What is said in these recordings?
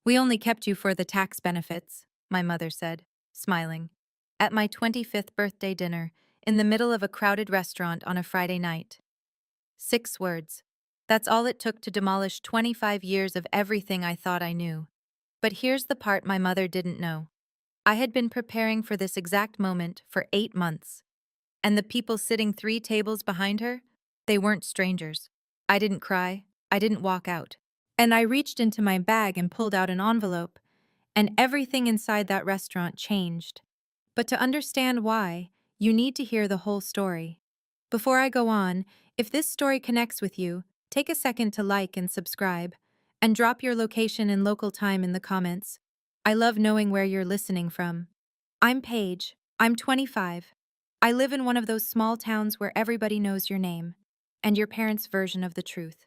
We only kept you for the tax benefits, my mother said, smiling. At my 25th birthday dinner, in the middle of a crowded restaurant on a Friday night. 6 words. That's all it took to demolish 25 years of everything I thought I knew. But here's the part my mother didn't know. I had been preparing for this exact moment for 8 months. And the people sitting 3 tables behind her? They weren't strangers. I didn't cry. I didn't walk out. And I reached into my bag and pulled out an envelope, and everything inside that restaurant changed. But to understand why, you need to hear the whole story. Before I go on, if this story connects with you, take a second to like and subscribe, and drop your location and local time in the comments. I love knowing where you're listening from. I'm Paige. I'm 25. I live in one of those small towns where everybody knows your name and your parents' version of the truth.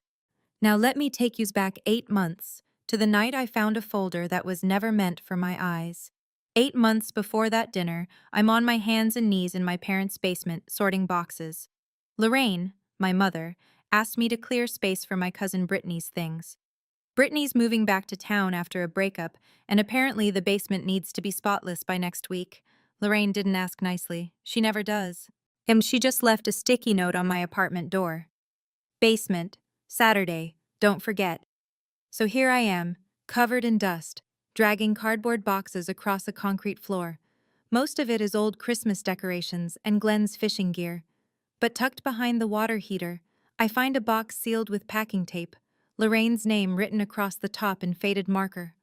Now let me take you back 8 months to the night I found a folder that was never meant for my eyes. 8 months before that dinner, I'm on my hands and knees in my parents' basement sorting boxes. Lorraine, my mother, asked me to clear space for my cousin Brittany's things. Brittany's moving back to town after a breakup, and apparently the basement needs to be spotless by next week. Lorraine didn't ask nicely. She never does. And she just left a sticky note on my apartment door. Basement, Saturday, don't forget. So here I am, covered in dust, dragging cardboard boxes across a concrete floor. Most of it is old Christmas decorations and Glenn's fishing gear. But tucked behind the water heater, I find a box sealed with packing tape, Lorraine's name written across the top in faded marker.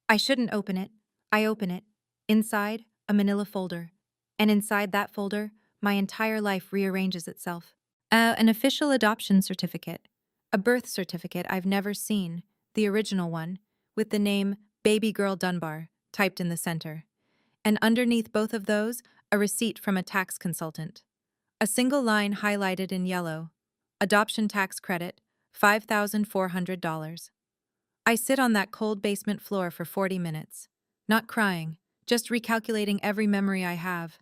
I shouldn't open it. I open it. Inside, a manila folder. And inside that folder, my entire life rearranges itself. An official adoption certificate. A birth certificate I've never seen, the original one, with the name Baby Girl Dunbar typed in the center. And underneath both of those, a receipt from a tax consultant. A single line highlighted in yellow. Adoption tax credit, $5,400. I sit on that cold basement floor for 40 minutes. Not crying, just recalculating every memory I have.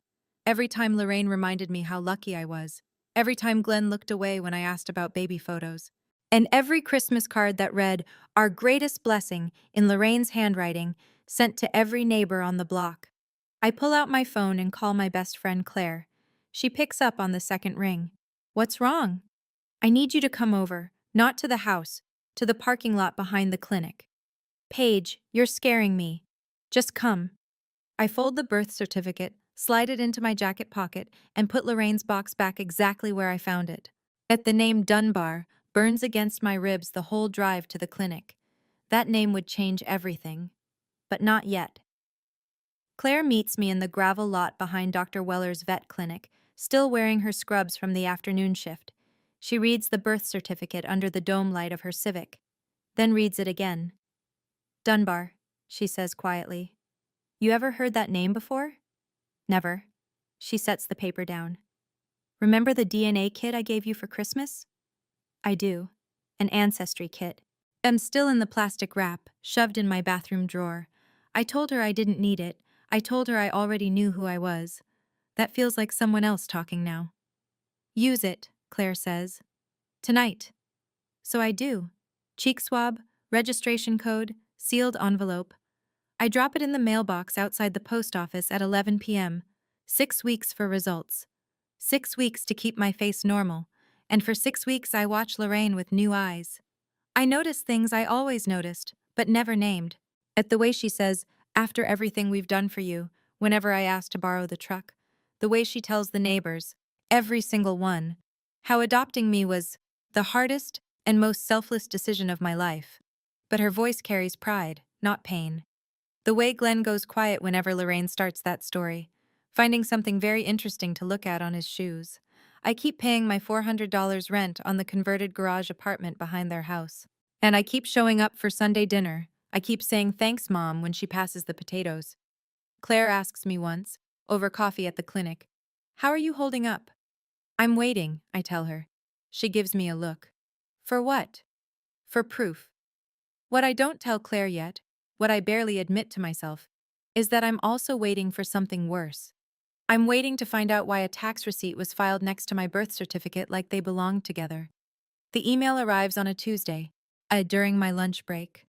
Every time Lorraine reminded me how lucky I was. Every time Glenn looked away when I asked about baby photos. And every Christmas card that read, "Our greatest blessing," in Lorraine's handwriting, sent to every neighbor on the block. I pull out my phone and call my best friend Claire. She picks up on the second ring. "What's wrong?" "I need you to come over, not to the house, to the parking lot behind the clinic." "Paige, you're scaring me. Just come." I fold the birth certificate, slide it into my jacket pocket, and put Lorraine's box back exactly where I found it. At the name Dunbar burns against my ribs the whole drive to the clinic. That name would change everything. But not yet. Claire meets me in the gravel lot behind Dr. Weller's vet clinic, still wearing her scrubs from the afternoon shift. She reads the birth certificate under the dome light of her Civic, then reads it again. "Dunbar," she says quietly. "You ever heard that name before?" "Never." She sets the paper down. "Remember the DNA kit I gave you for Christmas?" "I do. An ancestry kit. I'm still in the plastic wrap, shoved in my bathroom drawer. I told her I didn't need it. I told her I already knew who I was. That feels like someone else talking now. "Use it," Claire says. "Tonight." So I do. Cheek swab, registration code, sealed envelope. I drop it in the mailbox outside the post office at 11 p.m. 6 weeks for results. 6 weeks to keep my face normal. And for 6 weeks I watch Lorraine with new eyes. I notice things I always noticed, but never named. At the way she says, "After everything we've done for you," whenever I ask to borrow the truck. The way she tells the neighbors, every single one, how adopting me was the hardest and most selfless decision of my life. But her voice carries pride, not pain. The way Glenn goes quiet whenever Lorraine starts that story, finding something very interesting to look at on his shoes. I keep paying my $400 rent on the converted garage apartment behind their house. And I keep showing up for Sunday dinner. I keep saying thanks, Mom, when she passes the potatoes. Claire asks me once, over coffee at the clinic, "How are you holding up?" "I'm waiting," I tell her. She gives me a look. "For what?" "For proof." What I don't tell Claire yet, what I barely admit to myself, is that I'm also waiting for something worse. I'm waiting to find out why a tax receipt was filed next to my birth certificate like they belonged together. The email arrives on a Tuesday, during my lunch break.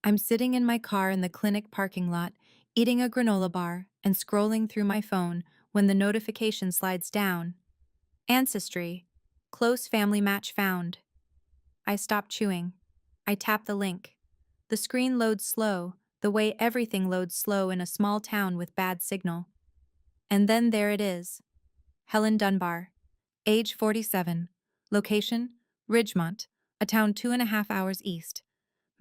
I'm sitting in my car in the clinic parking lot, eating a granola bar and scrolling through my phone when the notification slides down. Ancestry. Close family match found. I stop chewing. I tap the link. The screen loads slow, the way everything loads slow in a small town with bad signal. And then there it is. Helen Dunbar. Age 47. Location? Ridgemont, a town 2.5 hours east.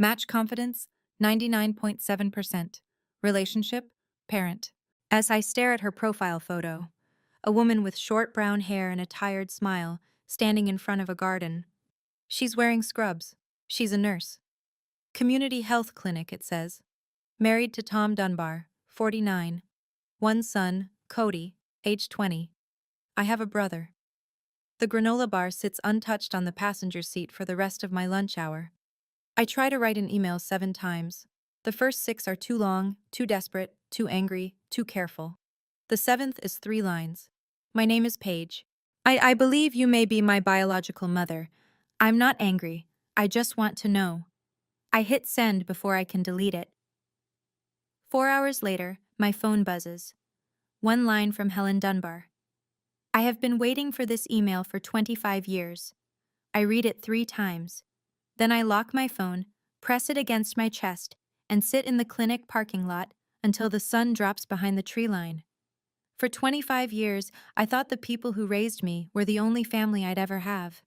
Match confidence? 99.7%. Relationship? Parent. As I stare at her profile photo, a woman with short brown hair and a tired smile, standing in front of a garden. She's wearing scrubs. She's a nurse. Community health clinic, it says. Married to Tom Dunbar, 49. One son, Cody, age 20. I have a brother. The granola bar sits untouched on the passenger seat for the rest of my lunch hour. I try to write an email 7 times. The first 6 are too long, too desperate, too angry, too careful. The 7th is 3 lines. My name is Paige. I believe you may be my biological mother. I'm not angry. I just want to know. I hit send before I can delete it. 4 hours later, my phone buzzes. One line from Helen Dunbar. I have been waiting for this email for 25 years. I read it 3 times. Then I lock my phone, press it against my chest, and sit in the clinic parking lot until the sun drops behind the tree line. For 25 years, I thought the people who raised me were the only family I'd ever have.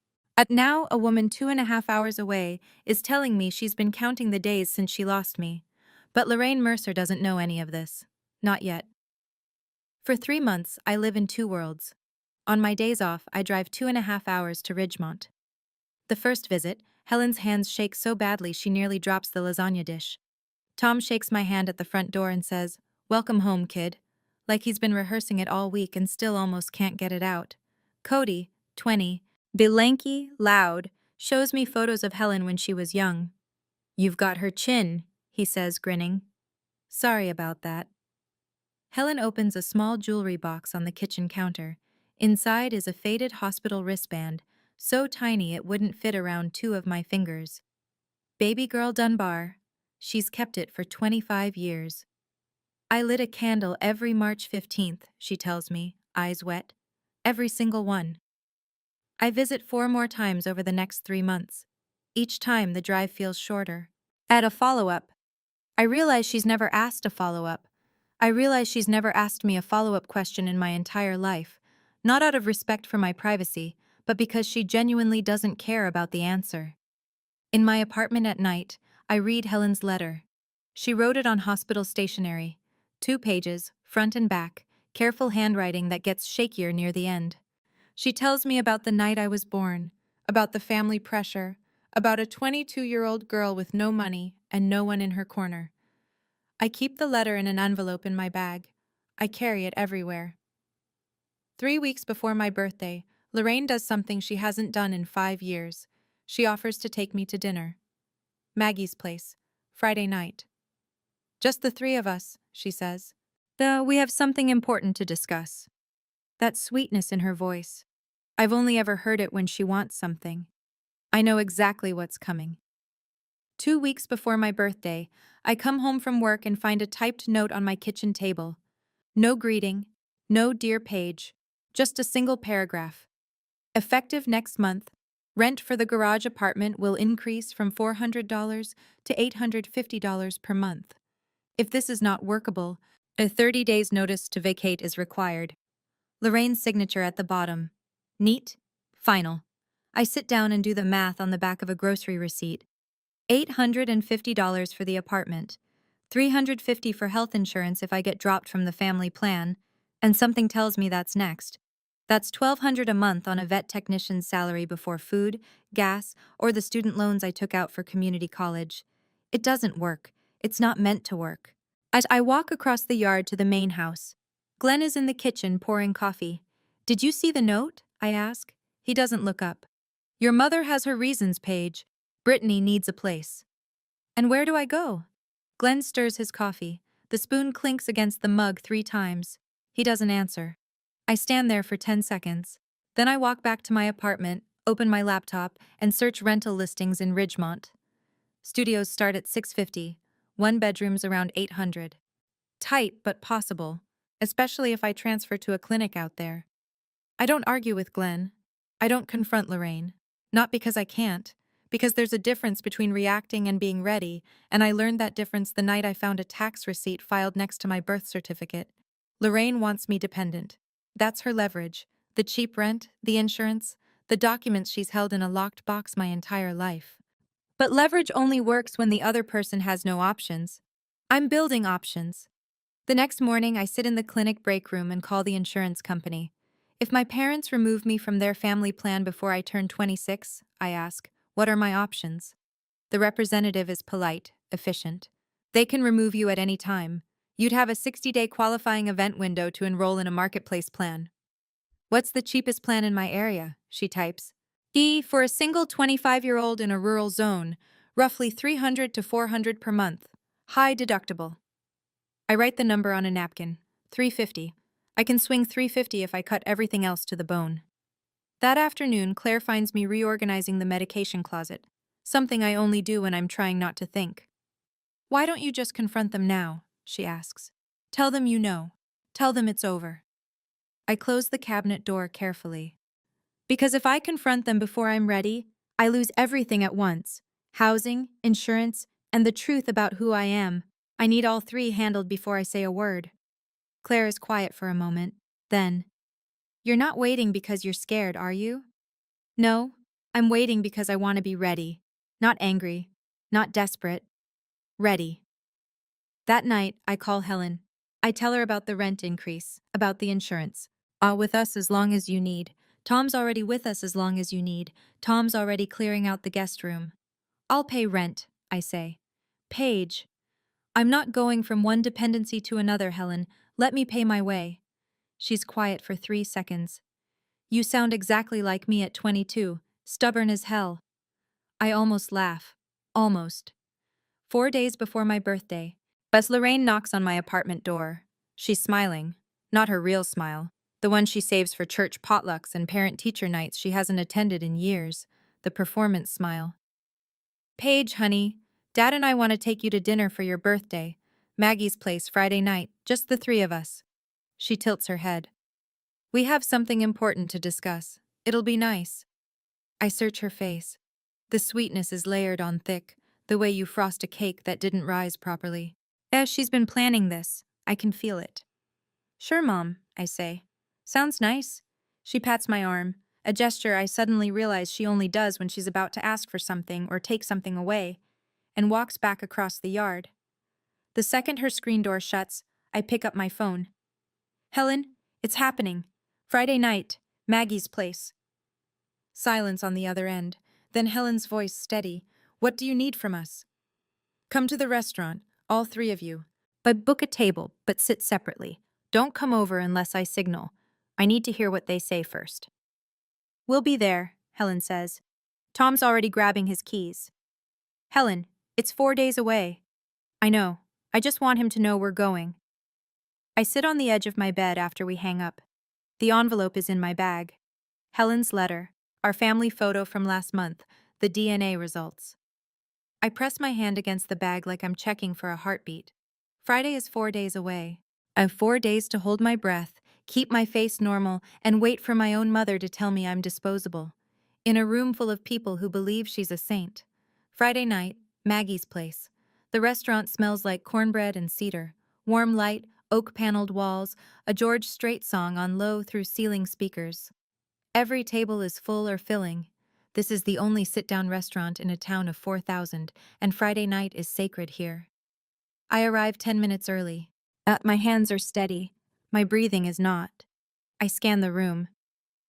Now, a woman 2.5 hours away is telling me she's been counting the days since she lost me. But Lorraine Mercer doesn't know any of this. Not yet. For 3 months, I live in 2 worlds. On my days off, I drive 2.5 hours to Ridgemont. The first visit, Helen's hands shake so badly she nearly drops the lasagna dish. Tom shakes my hand at the front door and says, "Welcome home, kid," like he's been rehearsing it all week and still almost can't get it out. Cody, 20, lanky, loud, shows me photos of Helen when she was young. "You've got her chin," he says, grinning. Sorry about that. Helen opens a small jewelry box on the kitchen counter. Inside is a faded hospital wristband, so tiny it wouldn't fit around 2 of my fingers. Baby girl Dunbar. She's kept it for 25 years. I lit a candle every March 15th, she tells me, eyes wet. Every single one. I visit 4 more times over the next 3 months. Each time the drive feels shorter. Add a follow-up. I realize she's never asked a follow-up. I realize she's never asked me a follow-up question in my entire life, not out of respect for my privacy, but because she genuinely doesn't care about the answer. In my apartment at night, I read Helen's letter. She wrote it on hospital stationery. 2 pages, front and back, careful handwriting that gets shakier near the end. She tells me about the night I was born, about the family pressure, about a 22-year-old girl with no money and no one in her corner. I keep the letter in an envelope in my bag. I carry it everywhere. 3 weeks before my birthday, Lorraine does something she hasn't done in 5 years. She offers to take me to dinner. Maggie's place, Friday night. Just the 3 of us, she says. We have something important to discuss. That sweetness in her voice. I've only ever heard it when she wants something. I know exactly what's coming. 2 weeks before my birthday, I come home from work and find a typed note on my kitchen table. No greeting, no dear Paige, just a single paragraph. Effective next month, rent for the garage apartment will increase from $400 to $850 per month. If this is not workable, a 30 days notice to vacate is required. Lorraine's signature at the bottom. Neat. Final. I sit down and do the math on the back of a grocery receipt. $850 for the apartment, $350 for health insurance if I get dropped from the family plan, and something tells me that's next. That's $1,200 a month on a vet technician's salary before food, gas, or the student loans I took out for community college. It doesn't work. It's not meant to work. As I walk across the yard to the main house, Glenn is in the kitchen pouring coffee. "Did you see the note?" I ask. He doesn't look up. "Your mother has her reasons, Paige. Brittany needs a place." "And where do I go?" Glenn stirs his coffee. The spoon clinks against the mug 3 times. He doesn't answer. I stand there for 10 seconds. Then I walk back to my apartment, open my laptop, and search rental listings in Ridgemont. Studios start at $650. One bedroom's around 800. Tight, but possible, especially if I transfer to a clinic out there. I don't argue with Glenn. I don't confront Lorraine. Not because I can't, because there's a difference between reacting and being ready, and I learned that difference the night I found a tax receipt filed next to my birth certificate. Lorraine wants me dependent. That's her leverage. The cheap rent, the insurance, the documents she's held in a locked box my entire life. But leverage only works when the other person has no options. I'm building options. The next morning, I sit in the clinic break room and call the insurance company. If my parents remove me from their family plan before I turn 26, I ask, what are my options? The representative is polite, efficient. They can remove you at any time. You'd have a 60-day qualifying event window to enroll in a marketplace plan. What's the cheapest plan in my area? She types. For a single 25-year-old in a rural zone, roughly 300 to 400 per month. High deductible. I write the number on a napkin. 350. I can swing 350 if I cut everything else to the bone. That afternoon, Claire finds me reorganizing the medication closet, something I only do when I'm trying not to think. Why don't you just confront them now? She asks. Tell them you know. Tell them it's over. I close the cabinet door carefully. Because if I confront them before I'm ready, I lose everything at once. Housing, insurance, and the truth about who I am. I need all three handled before I say a word. Claire is quiet for a moment. Then, you're not waiting because you're scared, are you? No, I'm waiting because I want to be ready. Not angry. Not desperate. Ready. That night, I call Helen. I tell her about the rent increase, about the insurance. With us as long as you need. Tom's already with us as long as you need. Tom's already clearing out the guest room. I'll pay rent, I say. Paige. I'm not going from one dependency to another, Helen. Let me pay my way. She's quiet for 3 seconds. You sound exactly like me at 22, stubborn as hell. I almost laugh. Almost. 4 days before my birthday, Bess Lorraine knocks on my apartment door. She's smiling. Not her real smile. The one she saves for church potlucks and parent-teacher nights she hasn't attended in years. The performance smile. Paige, honey, Dad and I want to take you to dinner for your birthday. Maggie's place Friday night, just the three of us. She tilts her head. We have something important to discuss. It'll be nice. I search her face. The sweetness is layered on thick, the way you frost a cake that didn't rise properly. As she's been planning this, I can feel it. Sure, Mom, I say. Sounds nice. She pats my arm, a gesture I suddenly realize she only does when she's about to ask for something or take something away, and walks back across the yard. The second her screen door shuts, I pick up my phone. Helen, it's happening. Friday night, Maggie's place. Silence on the other end, then Helen's voice steady. What do you need from us? Come to the restaurant, all three of you. But book a table, but sit separately. Don't come over unless I signal. I need to hear what they say first. We'll be there, Helen says. Tom's already grabbing his keys. Helen, it's 4 days away. I know. I just want him to know we're going. I sit on the edge of my bed after we hang up. The envelope is in my bag. Helen's letter, our family photo from last month, the DNA results. I press my hand against the bag like I'm checking for a heartbeat. Friday is 4 days away. I have 4 days to hold my breath, keep my face normal, and wait for my own mother to tell me I'm disposable. In a room full of people who believe she's a saint. Friday night, Maggie's place. The restaurant smells like cornbread and cedar. Warm light, oak-paneled walls, a George Strait song on low through ceiling speakers. Every table is full or filling. This is the only sit-down restaurant in a town of 4,000, and Friday night is sacred here. I arrive 10 minutes early. My hands are steady. My breathing is not. I scan the room.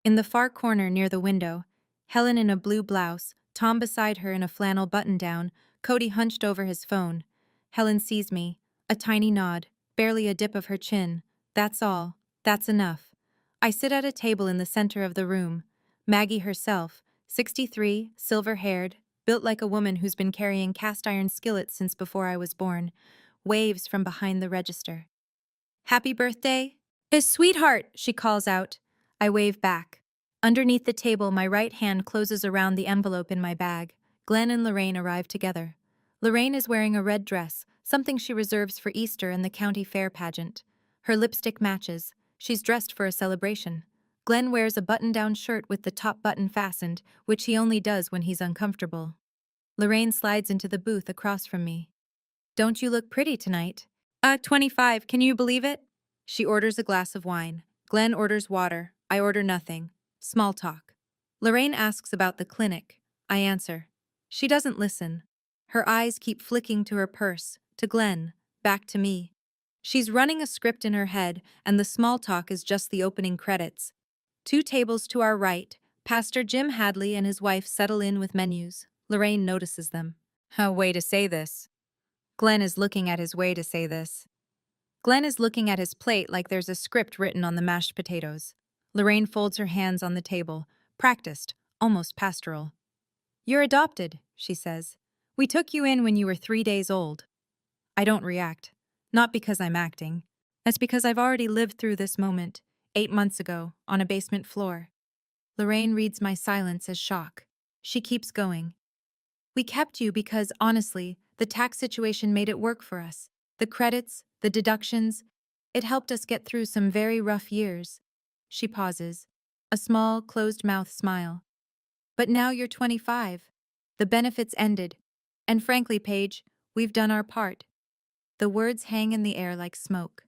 In the far corner near the window, Helen in a blue blouse, Tom beside her in a flannel button-down, Cody hunched over his phone. Helen sees me. A tiny nod, barely a dip of her chin. That's all. That's enough. I sit at a table in the center of the room. Maggie herself, 63, silver-haired, built like a woman who's been carrying cast-iron skillets since before I was born, waves from behind the register. Happy birthday? Sweetheart, she calls out. I wave back. Underneath the table, my right hand closes around the envelope in my bag. Glenn and Lorraine arrive together. Lorraine is wearing a red dress, something she reserves for Easter and the county fair pageant. Her lipstick matches. She's dressed for a celebration. Glenn wears a button-down shirt with the top button fastened, which he only does when he's uncomfortable. Lorraine slides into the booth across from me. "Don't you look pretty tonight?" 25, can you believe it?" She orders a glass of wine. Glenn orders water. I order nothing. Small talk. Lorraine asks about the clinic. I answer. She doesn't listen. Her eyes keep flicking to her purse, to Glenn, back to me. She's running a script in her head, and the small talk is just the opening credits. 2 tables to our right, Pastor Jim Hadley and his wife settle in with menus. Lorraine notices them. "A way to say this." Glenn is looking at his way to say this. Glenn is looking at his plate like there's a script written on the mashed potatoes. Lorraine folds her hands on the table, practiced, almost pastoral. "You're adopted," she says. "We took you in when you were 3 days old." I don't react. Not because I'm acting. That's because I've already lived through this moment, 8 months ago, on a basement floor. Lorraine reads my silence as shock. She keeps going. "We kept you because, honestly, the tax situation made it work for us. The credits, the deductions, it helped us get through some very rough years." She pauses, a small, closed-mouth smile. "But now you're 25. The benefits ended. And frankly, Paige, we've done our part." The words hang in the air like smoke.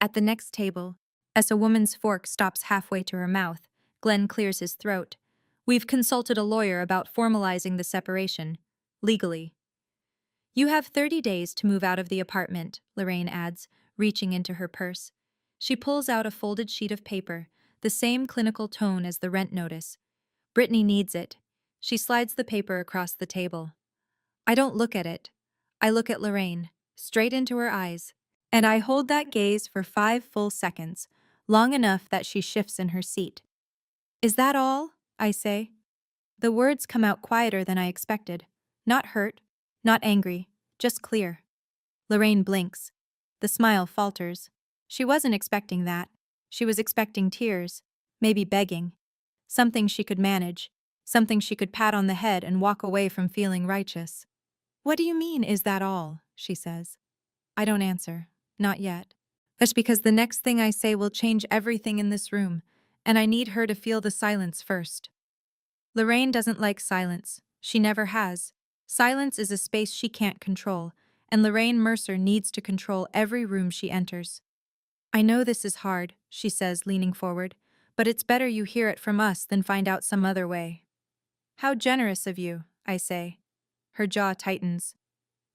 At the next table, as a woman's fork stops halfway to her mouth, Glenn clears his throat. "We've consulted a lawyer about formalizing the separation. Legally." "You have 30 days to move out of the apartment," Lorraine adds, reaching into her purse. She pulls out a folded sheet of paper, the same clinical tone as the rent notice. "Brittany needs it." She slides the paper across the table. I don't look at it. I look at Lorraine, straight into her eyes, and I hold that gaze for 5 full seconds, long enough that she shifts in her seat. "Is that all?" I say. The words come out quieter than I expected. Not hurt, not angry, just clear. Lorraine blinks. The smile falters. She wasn't expecting that. She was expecting tears, maybe begging. Something she could manage, something she could pat on the head and walk away from feeling righteous. "What do you mean, is that all?" she says. I don't answer. Not yet. That's because the next thing I say will change everything in this room, and I need her to feel the silence first. Lorraine doesn't like silence. She never has. Silence is a space she can't control, and Lorraine Mercer needs to control every room she enters. "I know this is hard," she says, leaning forward, "but it's better you hear it from us than find out some other way." "How generous of you," I say. Her jaw tightens.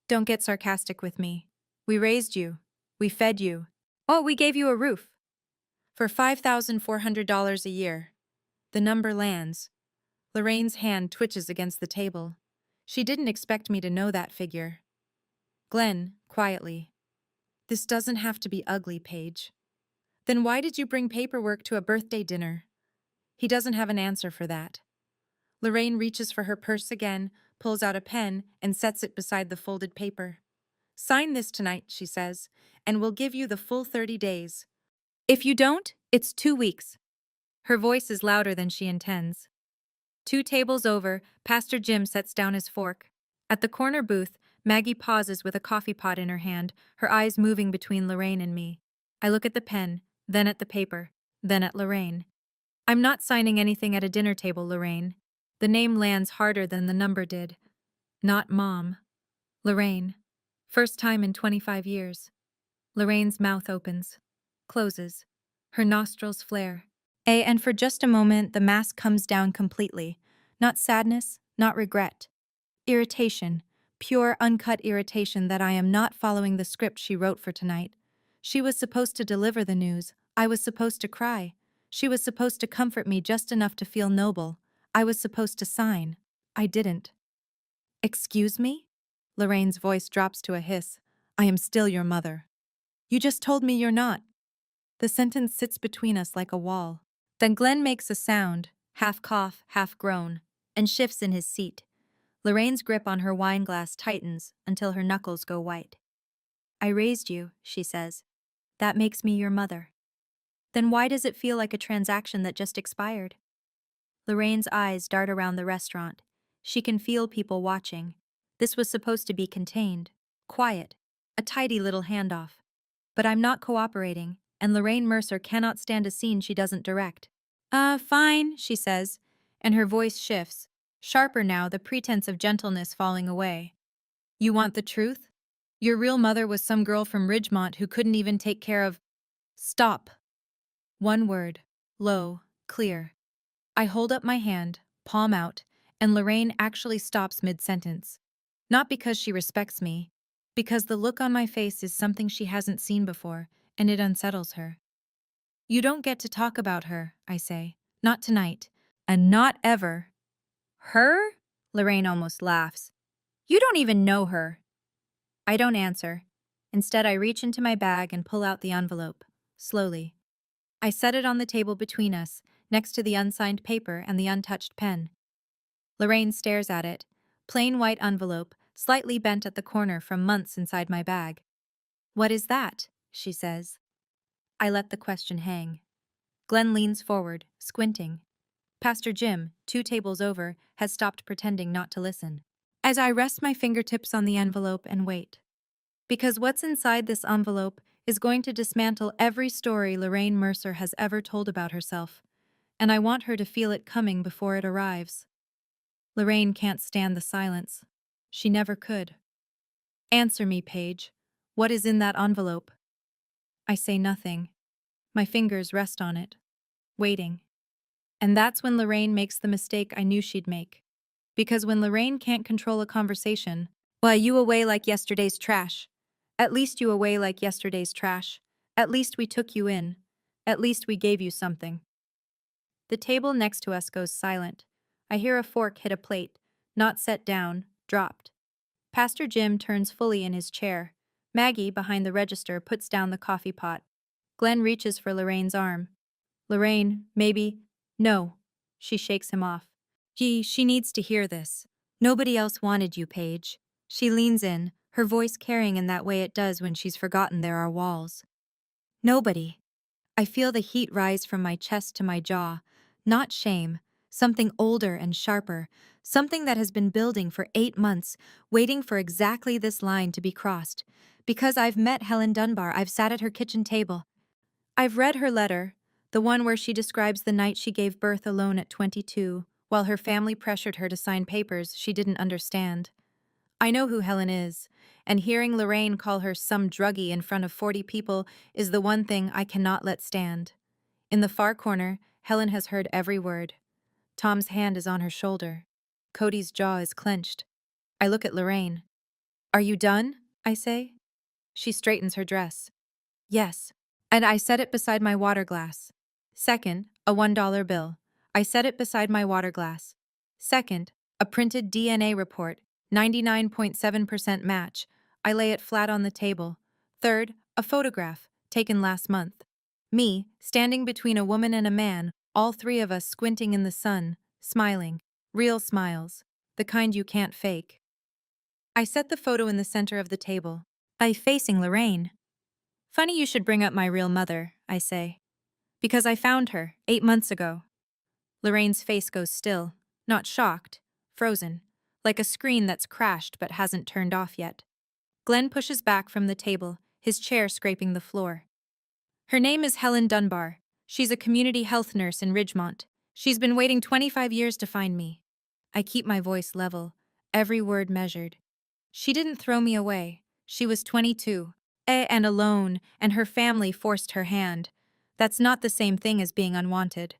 "Don't get sarcastic with me. We raised you. We fed you. Oh, we gave you a roof. For $5,400 a year." The number lands. Lorraine's hand twitches against the table. She didn't expect me to know that figure. Glenn, quietly. "This doesn't have to be ugly, Paige." "Then why did you bring paperwork to a birthday dinner?" He doesn't have an answer for that. Lorraine reaches for her purse again, pulls out a pen, and sets it beside the folded paper. "Sign this tonight," she says, "and we'll give you the full 30 days. If you don't, it's 2 weeks." Her voice is louder than she intends. 2 tables over, Pastor Jim sets down his fork. At the corner booth, Maggie pauses with a coffee pot in her hand, her eyes moving between Lorraine and me. I look at the pen, then at the paper, then at Lorraine. "I'm not signing anything at a dinner table, Lorraine." The name lands harder than the number did. Not Mom. Lorraine. First time in 25 years. Lorraine's mouth opens. Closes. Her nostrils flare. And for just a moment, the mask comes down completely. Not sadness, not regret. Irritation. Pure, uncut irritation that I am not following the script she wrote for tonight. She was supposed to deliver the news. I was supposed to cry. She was supposed to comfort me just enough to feel noble. I was supposed to sign. I didn't. "Excuse me?" Lorraine's voice drops to a hiss. "I am still your mother." "You just told me you're not." The sentence sits between us like a wall. Then Glenn makes a sound, half cough, half groan, and shifts in his seat. Lorraine's grip on her wine glass tightens until her knuckles go white. "I raised you," she says. "That makes me your mother." "Then why does it feel like a transaction that just expired?" Lorraine's eyes dart around the restaurant. She can feel people watching. This was supposed to be contained, quiet. A tidy little handoff. But I'm not cooperating, and Lorraine Mercer cannot stand a scene she doesn't direct. Fine, she says, and her voice shifts, sharper now, the pretense of gentleness falling away. You want the truth? Your real mother was some girl from Ridgemont who couldn't even take care of. Stop. One word. Low, clear. I hold up my hand, palm out, and Lorraine actually stops mid-sentence. Not because she respects me, because the look on my face is something she hasn't seen before, and it unsettles her. You don't get to talk about her, I say. Not tonight. And not ever. Her? Lorraine almost laughs. You don't even know her. I don't answer. Instead, I reach into my bag and pull out the envelope. Slowly. I set it on the table between us, next to the unsigned paper and the untouched pen. Lorraine stares at it. Plain white envelope, slightly bent at the corner from months inside my bag. What is that? She says. I let the question hang. Glenn leans forward, squinting. Pastor Jim, 2 tables over, has stopped pretending not to listen. As I rest my fingertips on the envelope and wait. Because what's inside this envelope is going to dismantle every story Lorraine Mercer has ever told about herself, and I want her to feel it coming before it arrives. Lorraine can't stand the silence. She never could. Answer me, Paige. What is in that envelope? I say nothing. My fingers rest on it, waiting. And that's when Lorraine makes the mistake I knew she'd make. Because when Lorraine can't control a conversation, why, you away like yesterday's trash. At least you away like yesterday's trash. At least we took you in. At least we gave you something. The table next to us goes silent. I hear a fork hit a plate, not set down, dropped. Pastor Jim turns fully in his chair. Maggie, behind the register, puts down the coffee pot. Glenn reaches for Lorraine's arm. Lorraine, maybe. No. She shakes him off. Gee, she needs to hear this. Nobody else wanted you, Paige. She leans in, her voice carrying in that way it does when she's forgotten there are walls. Nobody. I feel the heat rise from my chest to my jaw. Not shame. Something older and sharper. Something that has been building for 8 months, waiting for exactly this line to be crossed. Because I've met Helen Dunbar, I've sat at her kitchen table. I've read her letter, the one where she describes the night she gave birth alone at 22, while her family pressured her to sign papers she didn't understand. I know who Helen is, and hearing Lorraine call her some druggie in front of 40 people is the one thing I cannot let stand. In the far corner, Helen has heard every word. Tom's hand is on her shoulder. Cody's jaw is clenched. I look at Lorraine. Are you done? I say. She straightens her dress. Yes. And I set it beside my water glass. Second, a $1 bill. I set it beside my water glass. Second, a printed DNA report, 99.7% match. I lay it flat on the table. Third, a photograph, taken last month. Me, standing between a woman and a man, all 3 of us squinting in the sun, smiling. Real smiles. The kind you can't fake. I set the photo in the center of the table. I facing Lorraine. Funny you should bring up my real mother, I say. Because I found her, 8 months ago. Lorraine's face goes still, not shocked, frozen, like a screen that's crashed but hasn't turned off yet. Glenn pushes back from the table, his chair scraping the floor. Her name is Helen Dunbar. She's a community health nurse in Ridgemont. She's been waiting 25 years to find me. I keep my voice level, every word measured. She didn't throw me away. She was 22. And alone, and her family forced her hand. That's not the same thing as being unwanted.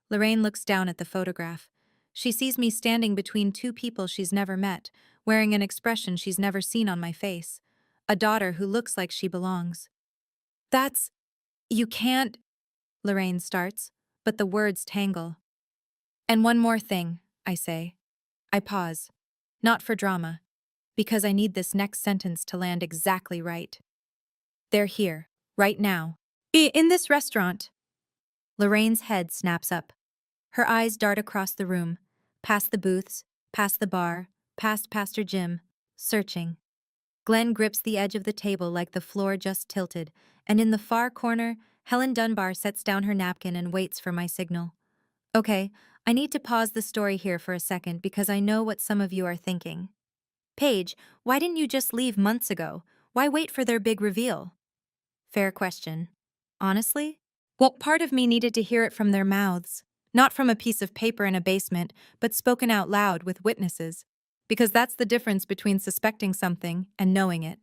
Lorraine looks down at the photograph. She sees me standing between 2 people she's never met, wearing an expression she's never seen on my face. A daughter who looks like she belongs. That's... You can't... Lorraine starts, but the words tangle. And one more thing, I say. I pause. Not for drama. Because I need this next sentence to land exactly right. They're here, right now. In this restaurant. Lorraine's head snaps up. Her eyes dart across the room, past the booths, past the bar, past Pastor Jim, searching. Glenn grips the edge of the table like the floor just tilted, and in the far corner, Helen Dunbar sets down her napkin and waits for my signal. Okay, I need to pause the story here for a second because I know what some of you are thinking. Paige, why didn't you just leave months ago? Why wait for their big reveal? Fair question. Honestly? Well, part of me needed to hear it from their mouths. Not from a piece of paper in a basement, but spoken out loud with witnesses. Because that's the difference between suspecting something and knowing it.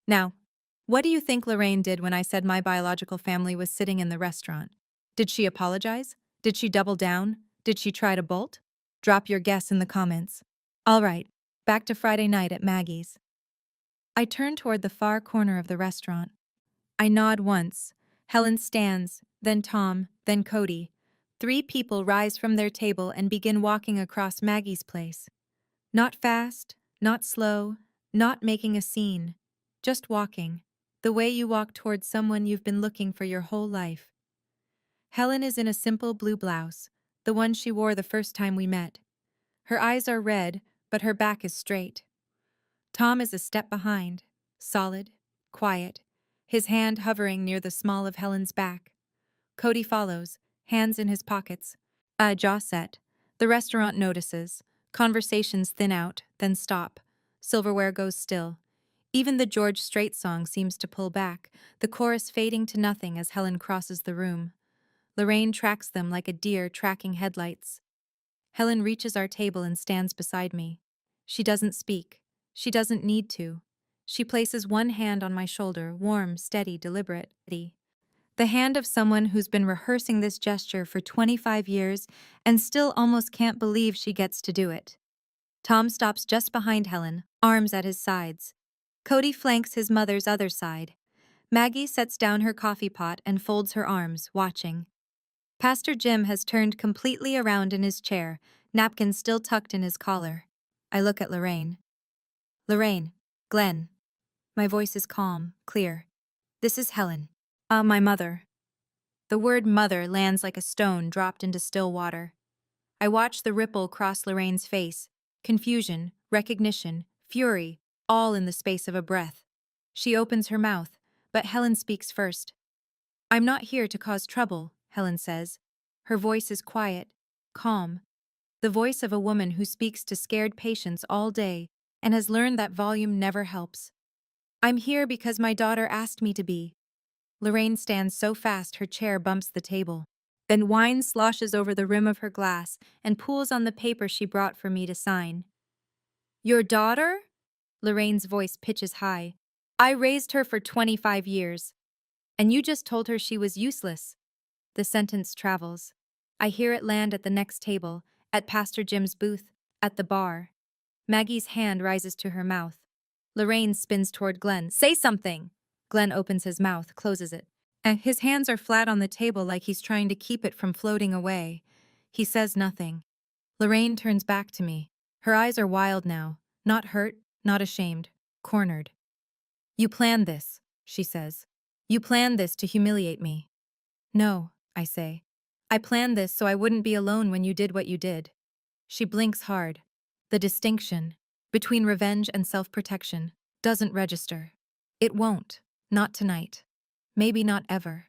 Now, what do you think Lorraine did when I said my biological family was sitting in the restaurant? Did she apologize? Did she double down? Did she try to bolt? Drop your guess in the comments. All right, back to Friday night at Maggie's. I turn toward the far corner of the restaurant. I nod once. Helen stands, then Tom, then Cody. 3 people rise from their table and begin walking across Maggie's place. Not fast, not slow, not making a scene. Just walking. The way you walk towards someone you've been looking for your whole life. Helen is in a simple blue blouse, the one she wore the first time we met. Her eyes are red, but her back is straight. Tom is a step behind, solid, quiet, his hand hovering near the small of Helen's back. Cody follows, hands in his pockets, jaw set. The restaurant notices. Conversations thin out, then stop. Silverware goes still. Even the George Strait song seems to pull back, the chorus fading to nothing as Helen crosses the room. Lorraine tracks them like a deer tracking headlights. Helen reaches our table and stands beside me. She doesn't speak. She doesn't need to. She places one hand on my shoulder, warm, steady, deliberate. The hand of someone who's been rehearsing this gesture for 25 years and still almost can't believe she gets to do it. Tom stops just behind Helen, arms at his sides. Cody flanks his mother's other side. Maggie sets down her coffee pot and folds her arms, watching. Pastor Jim has turned completely around in his chair, napkin still tucked in his collar. I look at Lorraine. Lorraine, Glenn. My voice is calm, clear. This is Helen. My mother. The word mother lands like a stone dropped into still water. I watch the ripple cross Lorraine's face. Confusion, recognition, fury, all in the space of a breath. She opens her mouth, but Helen speaks first. I'm not here to cause trouble, Helen says. Her voice is quiet, calm. The voice of a woman who speaks to scared patients all day and has learned that volume never helps. I'm here because my daughter asked me to be. Lorraine stands so fast her chair bumps the table. Then wine sloshes over the rim of her glass and pools on the paper she brought for me to sign. Your daughter? Lorraine's voice pitches high. I raised her for 25 years. And you just told her she was useless. The sentence travels. I hear it land at the next table, at Pastor Jim's booth, at the bar. Maggie's hand rises to her mouth. Lorraine spins toward Glenn. Say something! Glenn opens his mouth, closes it. His hands are flat on the table like he's trying to keep it from floating away. He says nothing. Lorraine turns back to me. Her eyes are wild now, not hurt, not ashamed, cornered. You planned this, she says. You planned this to humiliate me. No, I say. I planned this so I wouldn't be alone when you did what you did. She blinks hard. The distinction between revenge and self-protection doesn't register. It won't. Not tonight. Maybe not ever.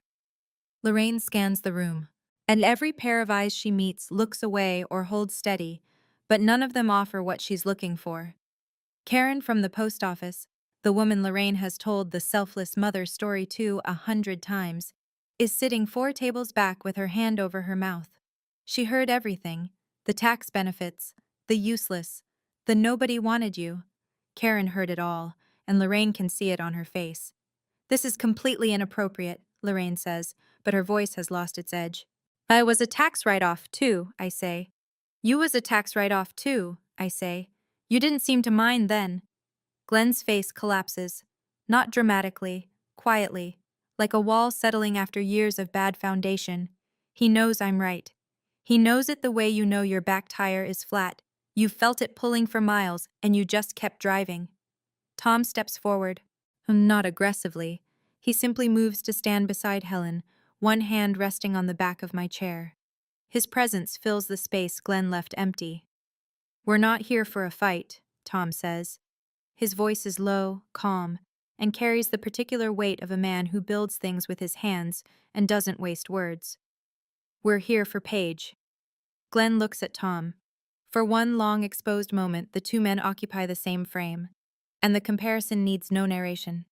Lorraine scans the room, and every pair of eyes she meets looks away or holds steady, but none of them offer what she's looking for. Karen from the post office, the woman Lorraine has told the selfless mother story to 100 times, is sitting 4 tables back with her hand over her mouth. She heard everything, the tax benefits, the useless, the nobody wanted you. Karen heard it all, and Lorraine can see it on her face. This is completely inappropriate, Lorraine says, but her voice has lost its edge. I was a tax write-off too, I say. You was a tax write-off too, I say. You didn't seem to mind then. Glenn's face collapses. Not dramatically, quietly, like a wall settling after years of bad foundation. He knows I'm right. He knows it the way you know your back tire is flat. You felt it pulling for miles, and you just kept driving. Tom steps forward. Not aggressively. He simply moves to stand beside Helen, one hand resting on the back of my chair. His presence fills the space Glenn left empty. We're not here for a fight, Tom says. His voice is low, calm, and carries the particular weight of a man who builds things with his hands and doesn't waste words. We're here for Paige. Glenn looks at Tom. For one long exposed moment, the 2 men occupy the same frame, and the comparison needs no narration.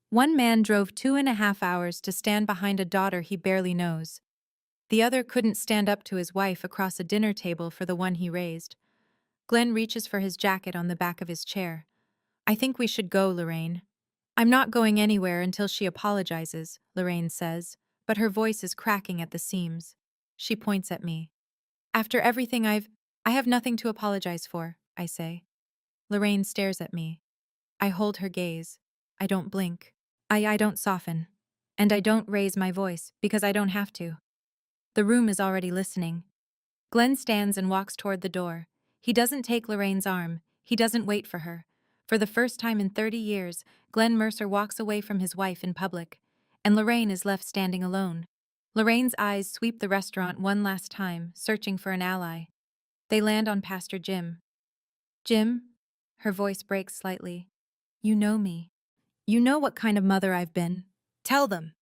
One man drove 2.5 hours to stand behind a daughter he barely knows. The other couldn't stand up to his wife across a dinner table for the one he raised. Glenn reaches for his jacket on the back of his chair. I think we should go, Lorraine. I'm not going anywhere until she apologizes, Lorraine says, but her voice is cracking at the seams. She points at me. After everything I have nothing to apologize for, I say. Lorraine stares at me. I hold her gaze. I don't blink. I don't soften. And I don't raise my voice because I don't have to. The room is already listening. Glenn stands and walks toward the door. He doesn't take Lorraine's arm. He doesn't wait for her. For the first time in 30 years, Glenn Mercer walks away from his wife in public, and Lorraine is left standing alone. Lorraine's eyes sweep the restaurant one last time, searching for an ally. They land on Pastor Jim. Jim? Her voice breaks slightly. You know me. You know what kind of mother I've been. Tell them.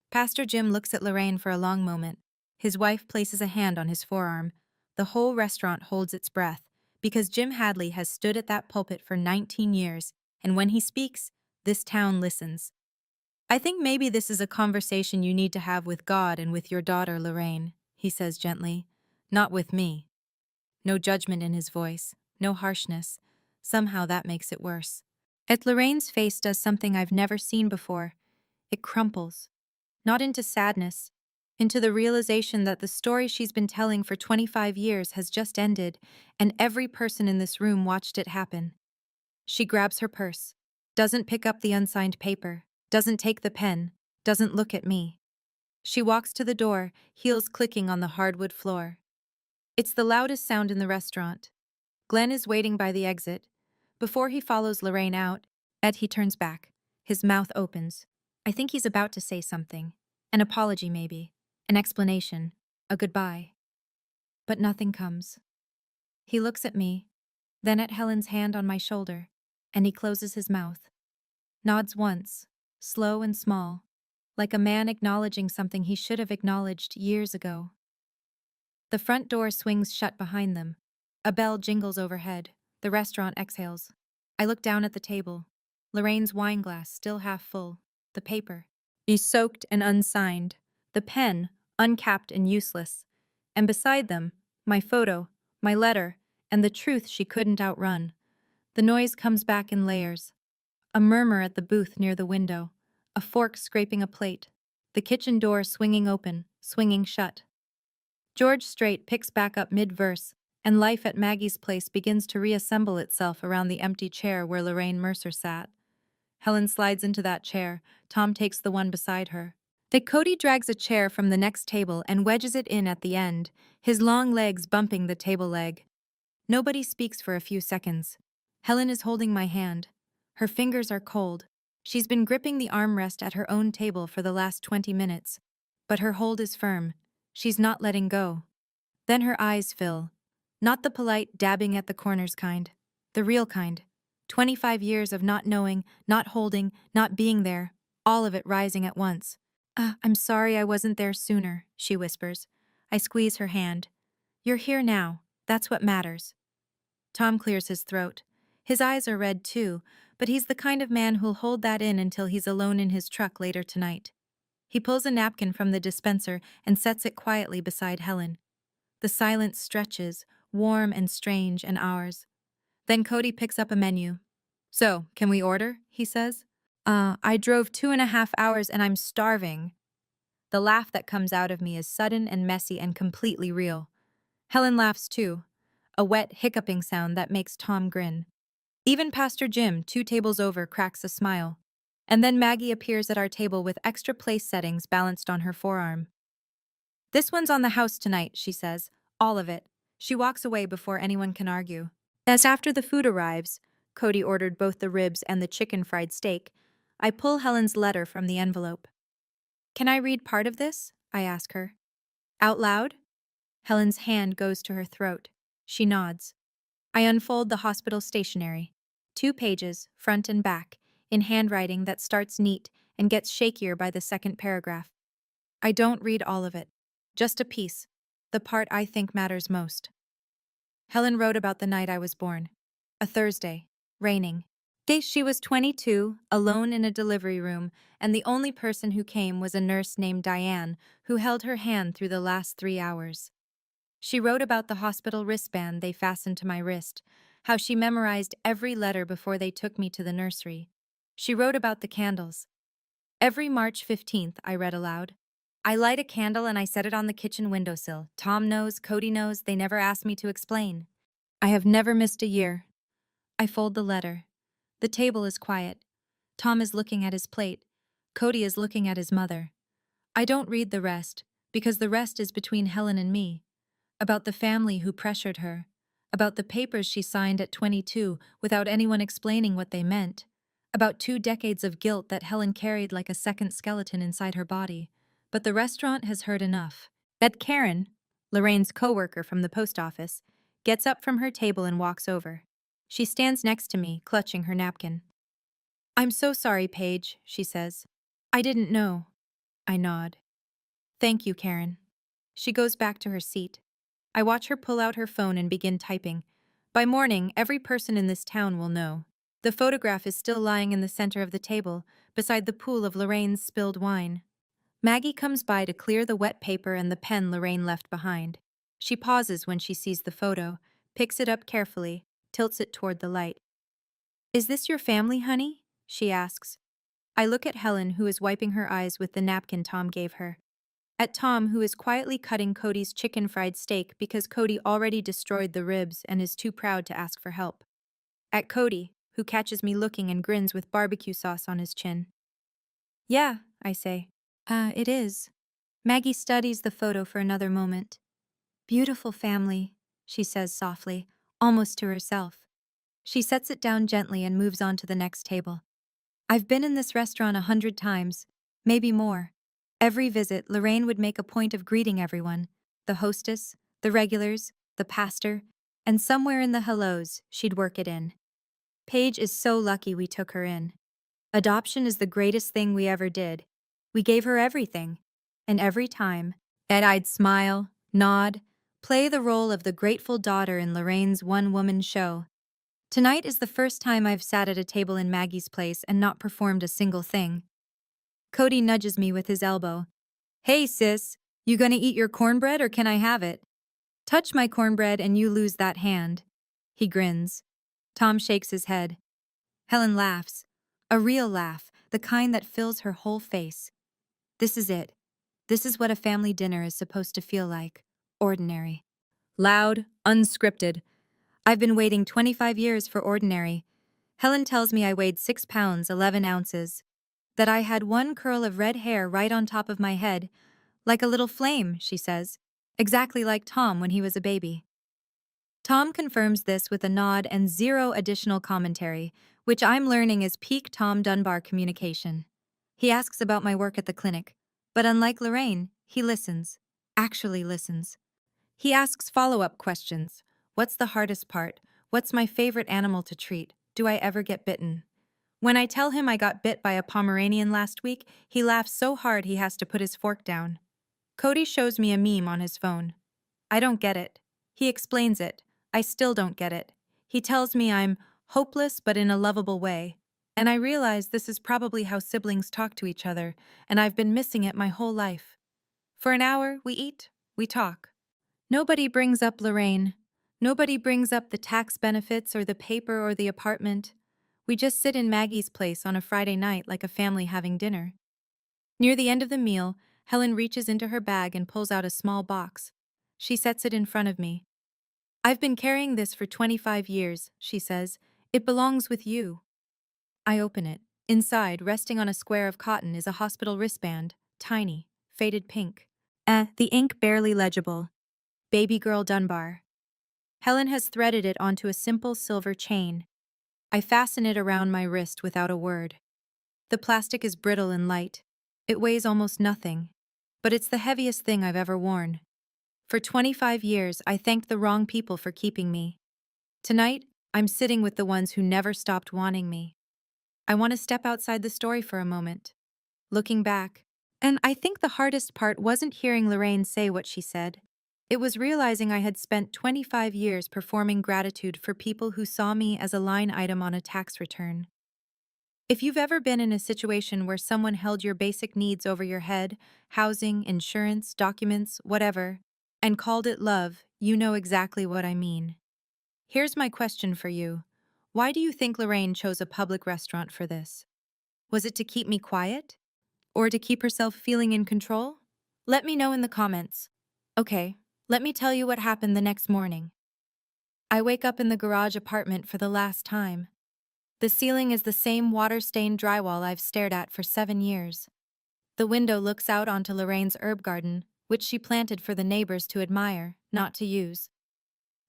Pastor Jim looks at Lorraine for a long moment. His wife places a hand on his forearm. The whole restaurant holds its breath, because Jim Hadley has stood at that pulpit for 19 years, and when he speaks, this town listens. I think maybe this is a conversation you need to have with God and with your daughter, Lorraine, he says gently. Not with me. No judgment in his voice, no harshness. Somehow that makes it worse. Lorraine's face does something I've never seen before. It crumples. Not into sadness, into the realization that the story she's been telling for 25 years has just ended, and every person in this room watched it happen. She grabs her purse, doesn't pick up the unsigned paper, doesn't take the pen, doesn't look at me. She walks to the door, heels clicking on the hardwood floor. It's the loudest sound in the restaurant. Glenn is waiting by the exit. Before he follows Lorraine out, he turns back. His mouth opens. I think he's about to say something. An apology, maybe. An explanation. A goodbye. But nothing comes. He looks at me, then at Helen's hand on my shoulder, and he closes his mouth. Nods once, slow and small, like a man acknowledging something he should have acknowledged years ago. The front door swings shut behind them. A bell jingles overhead. The restaurant exhales. I look down at the table. Lorraine's wine glass still half full. The paper is soaked and unsigned. The pen uncapped and useless. And beside them, my photo, my letter, and the truth she couldn't outrun. The noise comes back in layers. A murmur at the booth near the window. A fork scraping a plate. The kitchen door swinging open, swinging shut. George Strait picks back up mid-verse, and life at Maggie's place begins to reassemble itself around the empty chair where Lorraine Mercer sat. Helen slides into that chair. Tom takes the one beside her. Cody drags a chair from the next table and wedges it in at the end, his long legs bumping the table leg. Nobody speaks for a few seconds. Helen is holding my hand. Her fingers are cold. She's been gripping the armrest at her own table for the last 20 minutes. But her hold is firm. She's not letting go. Then her eyes fill. Not the polite dabbing at the corners kind. The real kind. 25 years of not knowing, not holding, not being there. All of it rising at once. I'm sorry I wasn't there sooner, she whispers. I squeeze her hand. You're here now. That's what matters. Tom clears his throat. His eyes are red too, but he's the kind of man who'll hold that in until he's alone in his truck later tonight. He pulls a napkin from the dispenser and sets it quietly beside Helen. The silence stretches, warm and strange and ours. Then Cody picks up a menu. So, can we order? He says. I drove 2.5 hours and I'm starving. The laugh that comes out of me is sudden and messy and completely real. Helen laughs too, a wet, hiccuping sound that makes Tom grin. Even Pastor Jim, 2 tables over, cracks a smile. And then Maggie appears at our table with extra place settings balanced on her forearm. This one's on the house tonight, she says. All of it. She walks away before anyone can argue. As after the food arrives, Cody ordered both the ribs and the chicken fried steak, I pull Helen's letter from the envelope. Can I read part of this? I ask her. Out loud? Helen's hand goes to her throat. She nods. I unfold the hospital stationery. 2 pages, front and back, in handwriting that starts neat and gets shakier by the second paragraph. I don't read all of it. Just a piece. The part I think matters most. Helen wrote about the night I was born. A Thursday. Raining. She was 22, alone in a delivery room, and the only person who came was a nurse named Diane, who held her hand through the last 3 hours. She wrote about the hospital wristband they fastened to my wrist, how she memorized every letter before they took me to the nursery. She wrote about the candles. Every March 15th, I read aloud. I light a candle and I set it on the kitchen windowsill. Tom knows, Cody knows, they never asked me to explain. I have never missed a year. I fold the letter. The table is quiet. Tom is looking at his plate. Cody is looking at his mother. I don't read the rest, because the rest is between Helen and me. About the family who pressured her. About the papers she signed at 22 without anyone explaining what they meant. About 2 decades of guilt that Helen carried like a second skeleton inside her body. But the restaurant has heard enough. That Karen, Lorraine's coworker from the post office, gets up from her table and walks over. She stands next to me, clutching her napkin. "I'm so sorry, Paige," she says. "I didn't know." I nod. "Thank you, Karen." She goes back to her seat. I watch her pull out her phone and begin typing. By morning, every person in this town will know. The photograph is still lying in the center of the table, beside the pool of Lorraine's spilled wine. Maggie comes by to clear the wet paper and the pen Lorraine left behind. She pauses when she sees the photo, picks it up carefully, tilts it toward the light. "Is this your family, honey?" she asks. I look at Helen, who is wiping her eyes with the napkin Tom gave her. At Tom, who is quietly cutting Cody's chicken fried steak because Cody already destroyed the ribs and is too proud to ask for help. At Cody, who catches me looking and grins with barbecue sauce on his chin. "Yeah," I say. It is." Maggie studies the photo for another moment. "Beautiful family," she says softly, almost to herself. She sets it down gently and moves on to the next table. "I've been in this restaurant 100 times, maybe more. Every visit, Lorraine would make a point of greeting everyone, the hostess, the regulars, the pastor, and somewhere in the hellos, she'd work it in. Paige is so lucky we took her in. Adoption is the greatest thing we ever did. We gave her everything. And every time, I'd smile, nod, play the role of the grateful daughter in Lorraine's one-woman show. Tonight is the first time I've sat at a table in Maggie's place and not performed a single thing." Cody nudges me with his elbow. "Hey, sis, you gonna eat your cornbread or can I have it? Touch my cornbread and you lose that hand." He grins. Tom shakes his head. Helen laughs. A real laugh, the kind that fills her whole face. This is it. This is what a family dinner is supposed to feel like. Ordinary. Loud, unscripted. I've been waiting 25 years for ordinary. Helen tells me I weighed 6 pounds, 11 ounces. That I had one curl of red hair right on top of my head. Like a little flame, she says. Exactly like Tom when he was a baby. Tom confirms this with a nod and zero additional commentary, which I'm learning is peak Tom Dunbar communication. He asks about my work at the clinic, but unlike Lorraine, he listens. Actually listens. He asks follow-up questions. What's the hardest part? What's my favorite animal to treat? Do I ever get bitten? When I tell him I got bit by a Pomeranian last week, he laughs so hard he has to put his fork down. Cody shows me a meme on his phone. I don't get it. He explains it. I still don't get it. He tells me I'm hopeless but in a lovable way. And I realize this is probably how siblings talk to each other, and I've been missing it my whole life. For an hour, we eat, we talk. Nobody brings up Lorraine. Nobody brings up the tax benefits or the paper or the apartment. We just sit in Maggie's place on a Friday night like a family having dinner. Near the end of the meal, Helen reaches into her bag and pulls out a small box. She sets it in front of me. "I've been carrying this for 25 years, she says. "It belongs with you." I open it. Inside, resting on a square of cotton, is a hospital wristband, tiny, faded pink. The ink barely legible. Baby girl Dunbar. Helen has threaded it onto a simple silver chain. I fasten it around my wrist without a word. The plastic is brittle and light. It weighs almost nothing, but it's the heaviest thing I've ever worn. For 25 years, I thanked the wrong people for keeping me. Tonight, I'm sitting with the ones who never stopped wanting me. I want to step outside the story for a moment. Looking back, and I think the hardest part wasn't hearing Lorraine say what she said. It was realizing I had spent 25 years performing gratitude for people who saw me as a line item on a tax return. If you've ever been in a situation where someone held your basic needs over your head, housing, insurance, documents, whatever, and called it love, you know exactly what I mean. Here's my question for you. Why do you think Lorraine chose a public restaurant for this? Was it to keep me quiet? Or to keep herself feeling in control? Let me know in the comments. Okay, let me tell you what happened the next morning. I wake up in the garage apartment for the last time. The ceiling is the same water-stained drywall I've stared at for 7 years. The window looks out onto Lorraine's herb garden, which she planted for the neighbors to admire, not to use.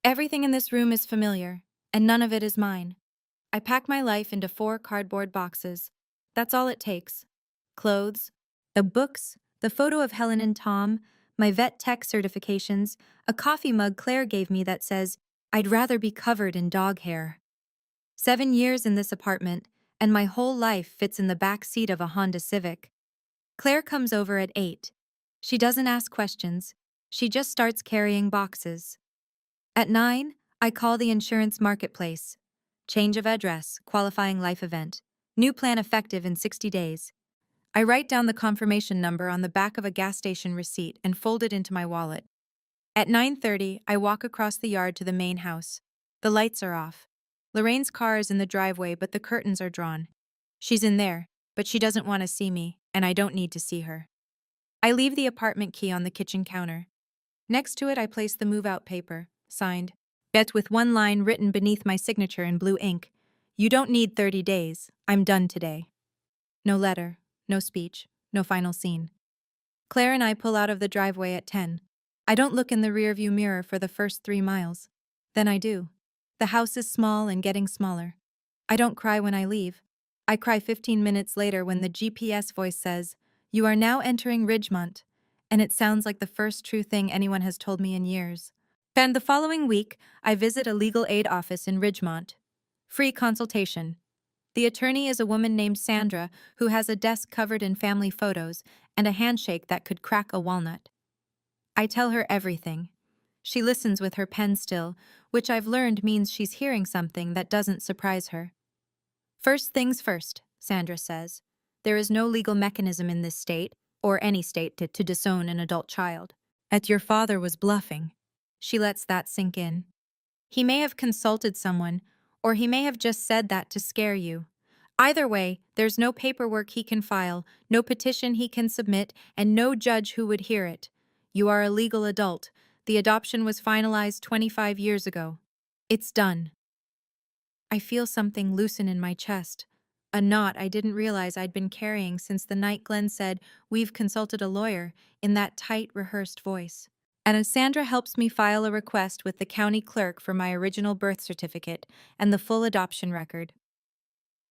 Everything in this room is familiar, and none of it is mine. I pack my life into 4 cardboard boxes. That's all it takes. Clothes, the books, the photo of Helen and Tom, my vet tech certifications, a coffee mug Claire gave me that says, "I'd rather be covered in dog hair." 7 years in this apartment, and my whole life fits in the back seat of a Honda Civic. Claire comes over at 8. She doesn't ask questions. She just starts carrying boxes. At 9, I call the insurance marketplace. Change of address, qualifying life event. New plan effective in 60 days. I write down the confirmation number on the back of a gas station receipt and fold it into my wallet. At 9:30, I walk across the yard to the main house. The lights are off. Lorraine's car is in the driveway, but the curtains are drawn. She's in there, but she doesn't want to see me, and I don't need to see her. I leave the apartment key on the kitchen counter. Next to it, I place the move-out paper, signed, Bet with one line written beneath my signature in blue ink. You don't need 30 days. I'm done today. No letter, no speech, no final scene. Claire and I pull out of the driveway at 10. I don't look in the rearview mirror for the first 3 miles. Then I do. The house is small and getting smaller. I don't cry when I leave. I cry 15 minutes later when the GPS voice says, "You are now entering Ridgemont," and it sounds like the first true thing anyone has told me in years. And the following week, I visit a legal aid office in Ridgemont. Free consultation. The attorney is a woman named Sandra who has a desk covered in family photos and a handshake that could crack a walnut. I tell her everything. She listens with her pen still, which I've learned means she's hearing something that doesn't surprise her. First things first, Sandra says. There is no legal mechanism in this state, or any state, to disown an adult child. Your father was bluffing. She lets that sink in. He may have consulted someone, or he may have just said that to scare you. Either way, there's no paperwork he can file, no petition he can submit, and no judge who would hear it. You are a legal adult. The adoption was finalized 25 years ago. It's done. I feel something loosen in my chest, a knot I didn't realize I'd been carrying since the night Glenn said, "We've consulted a lawyer," in that tight, rehearsed voice. And as Sandra helps me file a request with the county clerk for my original birth certificate and the full adoption record.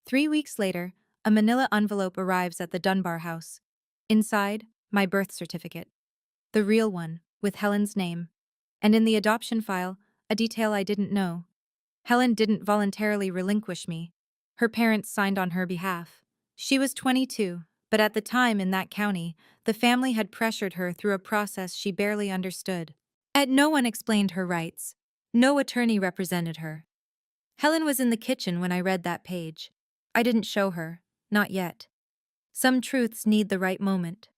3 weeks later, a manila envelope arrives at the Dunbar house. Inside, my birth certificate. The real one, with Helen's name. And in the adoption file, a detail I didn't know. Helen didn't voluntarily relinquish me. Her parents signed on her behalf. She was 22, but at the time in that county, the family had pressured her through a process she barely understood. And no one explained her rights. No attorney represented her. Helen was in the kitchen when I read that page. I didn't show her, not yet. Some truths need the right moment.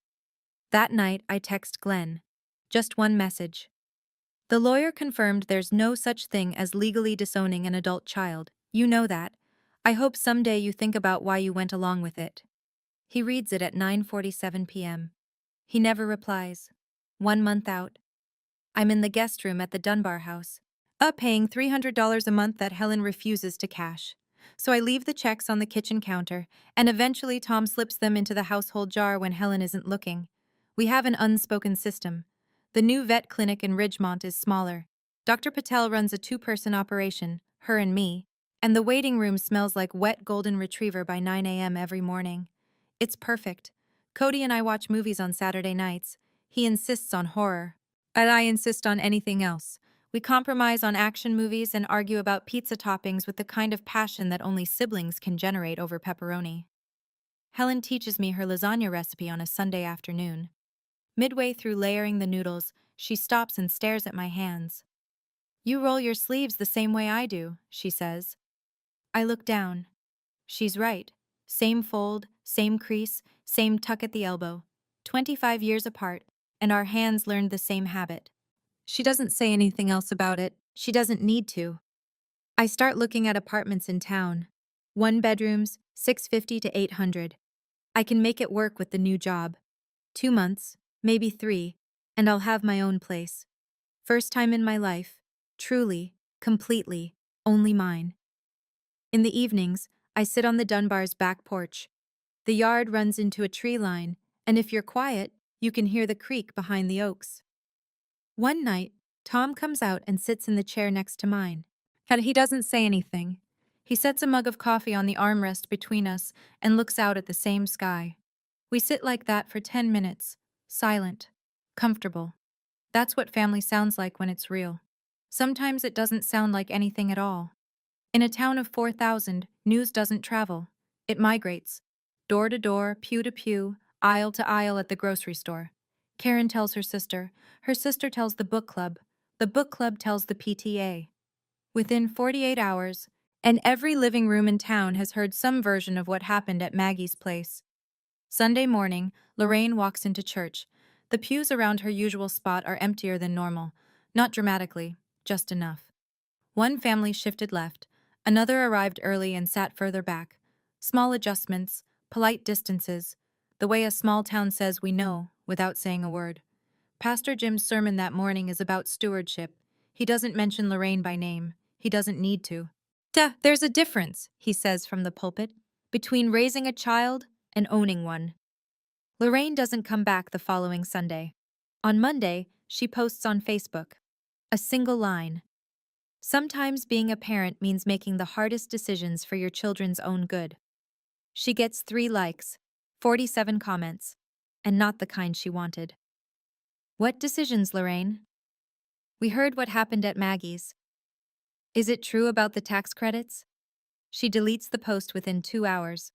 That night, I text Glenn. Just one message. The lawyer confirmed there's no such thing as legally disowning an adult child. You know that. I hope someday you think about why you went along with it. He reads it at 9:47 p.m. He never replies. 1 month out. I'm in the guest room at the Dunbar house, paying $300 a month that Helen refuses to cash. So I leave the checks on the kitchen counter, and eventually Tom slips them into the household jar when Helen isn't looking. We have an unspoken system. The new vet clinic in Ridgemont is smaller. Dr. Patel runs a 2-person operation, her and me, and the waiting room smells like wet golden retriever by 9 a.m. every morning. It's perfect. Cody and I watch movies on Saturday nights. He insists on horror, and I insist on anything else. We compromise on action movies and argue about pizza toppings with the kind of passion that only siblings can generate over pepperoni. Helen teaches me her lasagna recipe on a Sunday afternoon. Midway through layering the noodles, She stops and stares at my hands. You roll your sleeves the same way I do, she says. I look down. She's right. Same fold, same crease, same tuck at the elbow. 25 years apart, and our hands learned the same habit. She doesn't say anything else about it. She doesn't need to. I start looking at apartments in town. 1 bedrooms, 650 to 800. I can make it work with the new job. 2 months, maybe 3, and I'll have my own place. First time in my life. Truly, completely, only mine. In the evenings, I sit on the Dunbar's back porch. The yard runs into a tree line, and if you're quiet, you can hear the creak behind the oaks. One night, Tom comes out and sits in the chair next to mine. And he doesn't say anything. He sets a mug of coffee on the armrest between us and looks out at the same sky. We sit like that for 10 minutes, silent, comfortable. That's what family sounds like when it's real. Sometimes it doesn't sound like anything at all. In a town of 4,000, news doesn't travel. It migrates. Door to door, pew to pew, aisle to aisle at the grocery store. Karen tells her sister tells the book club tells the PTA. Within 48 hours, and every living room in town has heard some version of what happened at Maggie's place. Sunday morning, Lorraine walks into church. The pews around her usual spot are emptier than normal. Not dramatically, just enough. One family shifted left. Another arrived early and sat further back. Small adjustments, polite distances, the way a small town says we know, without saying a word. Pastor Jim's sermon that morning is about stewardship. He doesn't mention Lorraine by name. He doesn't need to. There's a difference, he says from the pulpit, between raising a child and owning one. Lorraine doesn't come back the following Sunday. On Monday, she posts on Facebook. A single line. Sometimes being a parent means making the hardest decisions for your children's own good. She gets 3 likes, 47 comments, and not the kind she wanted. What decisions, Lorraine? We heard what happened at Maggie's. Is it true about the tax credits? She deletes the post within 2 hours.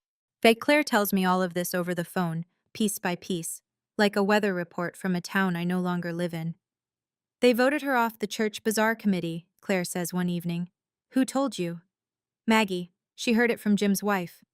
Claire tells me all of this over the phone, piece by piece, like a weather report from a town I no longer live in. They voted her off the church bazaar committee, Claire says one evening. Who told you? Maggie. She heard it from Jim's wife.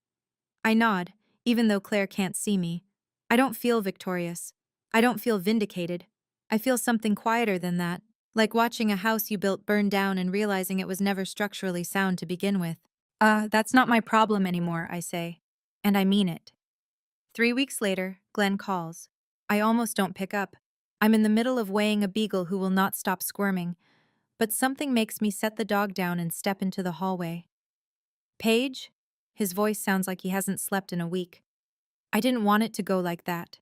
I nod, even though Claire can't see me. I don't feel victorious. I don't feel vindicated. I feel something quieter than that, like watching a house you built burn down and realizing it was never structurally sound to begin with. That's not my problem anymore, I say. And I mean it. 3 weeks later, Glenn calls. I almost don't pick up. I'm in the middle of weighing a beagle who will not stop squirming, but something makes me set the dog down and step into the hallway. Paige? His voice sounds like he hasn't slept in a week. I didn't want it to go like that.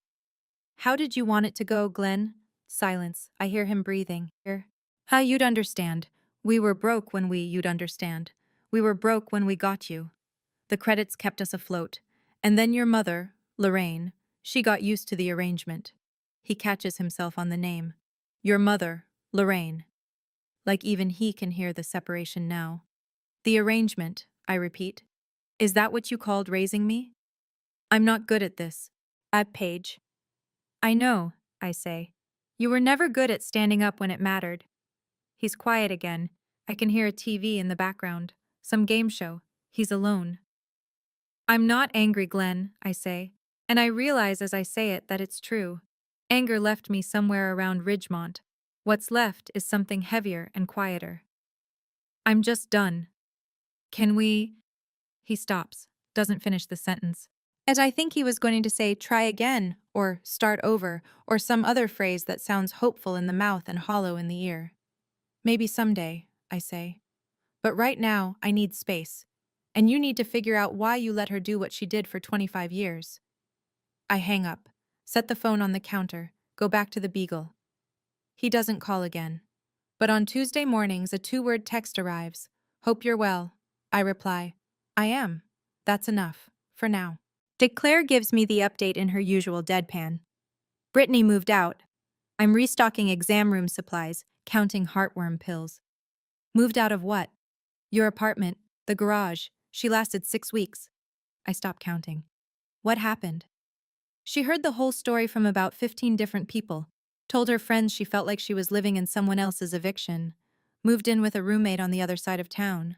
How did you want it to go, Glenn? Silence. I hear him breathing. You'd understand. You'd understand. We were broke when we got you. The credits kept us afloat. And then your mother, Lorraine, she got used to the arrangement. He catches himself on the name. Your mother, Lorraine. Like even he can hear the separation now. The arrangement, I repeat. Is that what you called raising me? I'm not good at this. Paige. I know, I say. You were never good at standing up when it mattered. He's quiet again. I can hear a TV in the background. Some game show. He's alone. I'm not angry, Glenn, I say. And I realize as I say it that it's true. Anger left me somewhere around Ridgemont. What's left is something heavier and quieter. I'm just done. Can we? He stops, doesn't finish the sentence. As I think he was going to say try again, or start over, or some other phrase that sounds hopeful in the mouth and hollow in the ear. Maybe someday, I say. But right now, I need space. And you need to figure out why you let her do what she did for 25 years. I hang up, set the phone on the counter, go back to the beagle. He doesn't call again. But on Tuesday mornings, a 2-word text arrives. Hope you're well. I reply, I am. That's enough, for now. Claire gives me the update in her usual deadpan. Brittany moved out. I'm restocking exam room supplies, counting heartworm pills. Moved out of what? Your apartment, the garage. She lasted 6 weeks. I stopped counting. What happened? She heard the whole story from about 15 different people. Told her friends she felt like she was living in someone else's eviction. Moved in with a roommate on the other side of town.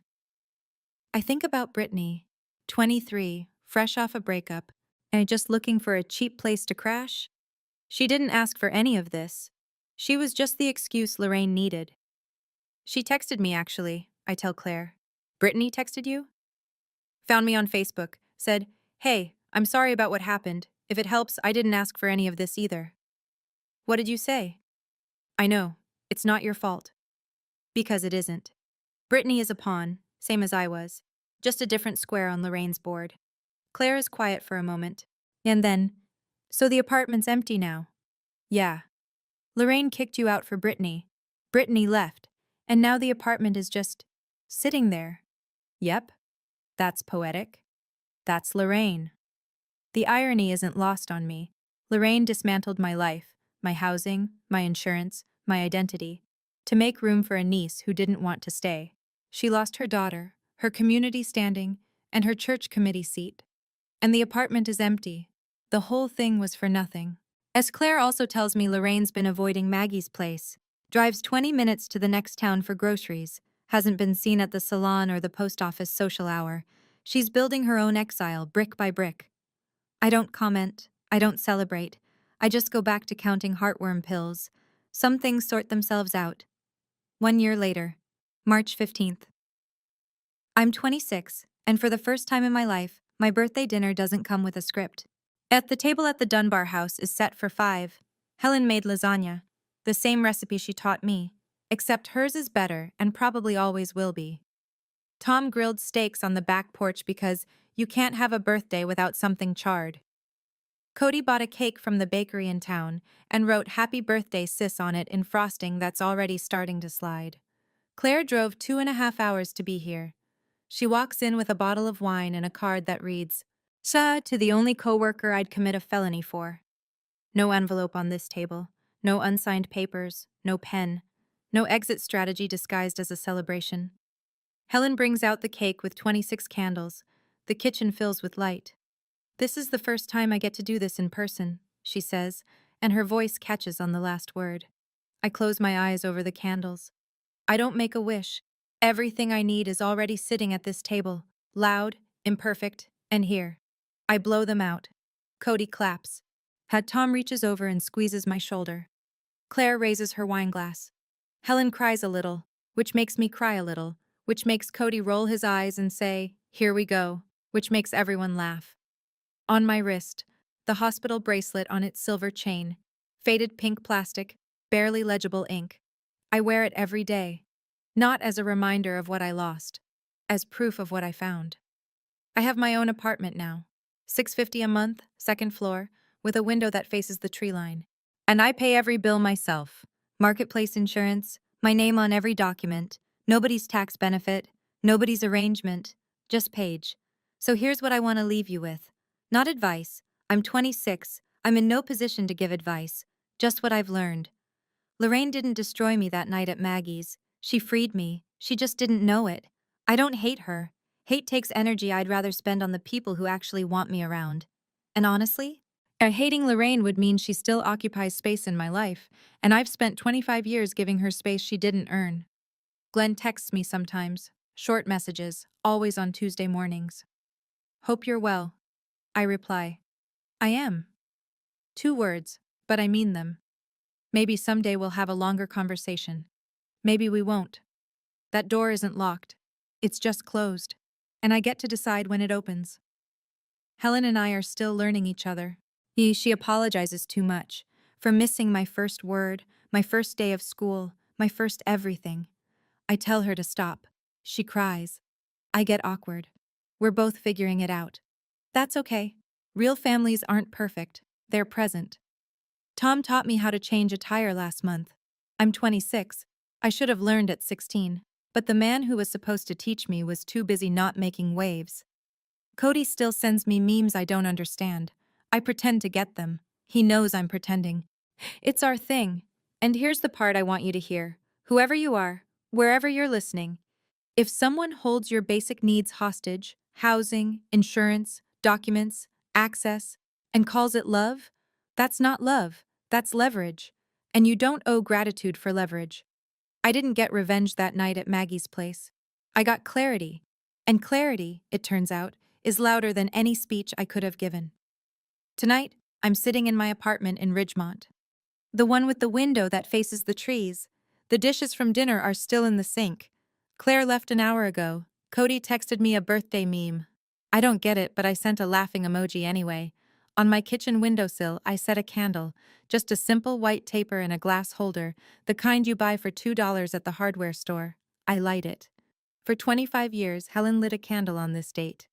I think about Brittany, 23, fresh off a breakup, and just looking for a cheap place to crash. She didn't ask for any of this. She was just the excuse Lorraine needed. She texted me, actually, I tell Claire. Brittany texted you? Found me on Facebook, said, "Hey, I'm sorry about what happened. If it helps, I didn't ask for any of this either." What did you say? I know. It's not your fault. Because it isn't. Brittany is a pawn, same as I was. Just a different square on Lorraine's board. Claire is quiet for a moment. And then, so the apartment's empty now. Yeah. Lorraine kicked you out for Brittany. Brittany left. And now the apartment is just sitting there. Yep. That's poetic. That's Lorraine. The irony isn't lost on me. Lorraine dismantled my life, my housing, my insurance, my identity, to make room for a niece who didn't want to stay. She lost her daughter, her community standing, and her church committee seat. And the apartment is empty. The whole thing was for nothing. As Claire also tells me, Lorraine's been avoiding Maggie's place, drives 20 minutes to the next town for groceries, hasn't been seen at the salon or the post office social hour. She's building her own exile, brick by brick. I don't comment. I don't celebrate. I just go back to counting heartworm pills. Some things sort themselves out. 1 year later, March 15th. I'm 26, and for the first time in my life, my birthday dinner doesn't come with a script. At the table at the Dunbar house is set for 5. Helen made lasagna, the same recipe she taught me, except hers is better and probably always will be. Tom grilled steaks on the back porch because you can't have a birthday without something charred. Cody bought a cake from the bakery in town and wrote "Happy Birthday, Sis" on it in frosting that's already starting to slide. Claire drove 2.5 hours to be here. She walks in with a bottle of wine and a card that reads, "Sa," to the only coworker I'd commit a felony for. No envelope on this table, no unsigned papers, no pen, no exit strategy disguised as a celebration. Helen brings out the cake with 26 candles. The kitchen fills with light. "This is the first time I get to do this in person," she says, and her voice catches on the last word. I close my eyes over the candles. I don't make a wish. Everything I need is already sitting at this table, loud, imperfect, and here. I blow them out. Cody claps. Tom reaches over and squeezes my shoulder. Claire raises her wineglass. Helen cries a little, which makes me cry a little, which makes Cody roll his eyes and say, "Here we go," which makes everyone laugh. On my wrist, the hospital bracelet on its silver chain, faded pink plastic, barely legible ink. I wear it every day, not as a reminder of what I lost, as proof of what I found. I have my own apartment now, $650 a month, second floor, with a window that faces the tree line. And I pay every bill myself. Marketplace insurance, my name on every document, nobody's tax benefit, nobody's arrangement, just Paige. So here's what I want to leave you with. Not advice. I'm 26. I'm in no position to give advice. Just what I've learned. Lorraine didn't destroy me that night at Maggie's. She freed me. She just didn't know it. I don't hate her. Hate takes energy I'd rather spend on the people who actually want me around. And honestly, hating Lorraine would mean she still occupies space in my life, and I've spent 25 years giving her space she didn't earn. Glenn texts me sometimes. Short messages, always on Tuesday mornings. "Hope you're well." I reply, "I am." 2 words, but I mean them. Maybe someday we'll have a longer conversation. Maybe we won't. That door isn't locked. It's just closed. And I get to decide when it opens. Helen and I are still learning each other. She apologizes too much for missing my first word, my first day of school, my first everything. I tell her to stop. She cries. I get awkward. We're both figuring it out. That's okay. Real families aren't perfect. They're present. Tom taught me how to change a tire last month. I'm 26. I should have learned at 16. But the man who was supposed to teach me was too busy not making waves. Cody still sends me memes I don't understand. I pretend to get them. He knows I'm pretending. It's our thing. And here's the part I want you to hear. Whoever you are, wherever you're listening, if someone holds your basic needs hostage, housing, insurance, documents, access, and calls it love, that's not love, that's leverage. And you don't owe gratitude for leverage. I didn't get revenge that night at Maggie's place. I got clarity. And clarity, it turns out, is louder than any speech I could have given. Tonight, I'm sitting in my apartment in Ridgemont. The one with the window that faces the trees. The dishes from dinner are still in the sink. Claire left an hour ago. Cody texted me a birthday meme. I don't get it, but I sent a laughing emoji anyway. On my kitchen windowsill, I set a candle, just a simple white taper in a glass holder, the kind you buy for $2 at the hardware store. I light it. For 25 years, Helen lit a candle on this date.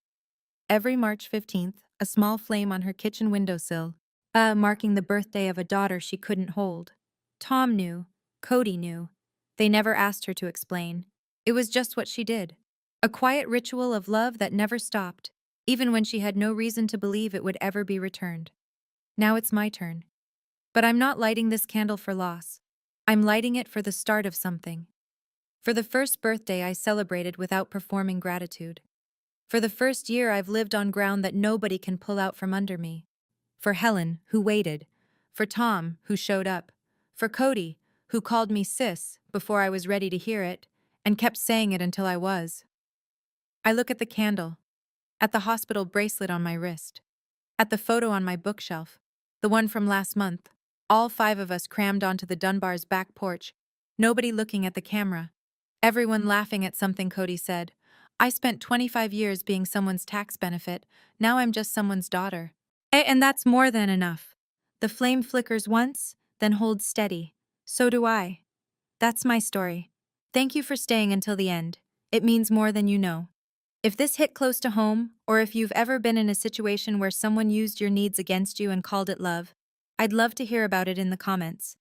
Every March 15th, a small flame on her kitchen windowsill, marking the birthday of a daughter she couldn't hold. Tom knew. Cody knew. They never asked her to explain. It was just what she did. A quiet ritual of love that never stopped, even when she had no reason to believe it would ever be returned. Now it's my turn. But I'm not lighting this candle for loss. I'm lighting it for the start of something. For the first birthday I celebrated without performing gratitude. For the first year I've lived on ground that nobody can pull out from under me. For Helen, who waited. For Tom, who showed up. For Cody, who called me sis before I was ready to hear it, and kept saying it until I was. I look at the candle, at the hospital bracelet on my wrist, at the photo on my bookshelf, the one from last month, all 5 of us crammed onto the Dunbar's back porch, nobody looking at the camera, everyone laughing at something Cody said. I spent 25 years being someone's tax benefit, now I'm just someone's daughter. And that's more than enough. The flame flickers once, then holds steady. So do I. That's my story. Thank you for staying until the end. It means more than you know. If this hit close to home, or if you've ever been in a situation where someone used your needs against you and called it love, I'd love to hear about it in the comments.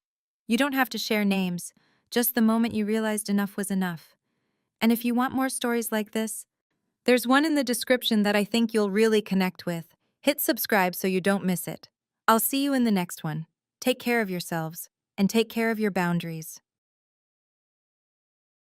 You don't have to share names, just the moment you realized enough was enough. And if you want more stories like this, there's one in the description that I think you'll really connect with. Hit subscribe so you don't miss it. I'll see you in the next one. Take care of yourselves, and take care of your boundaries.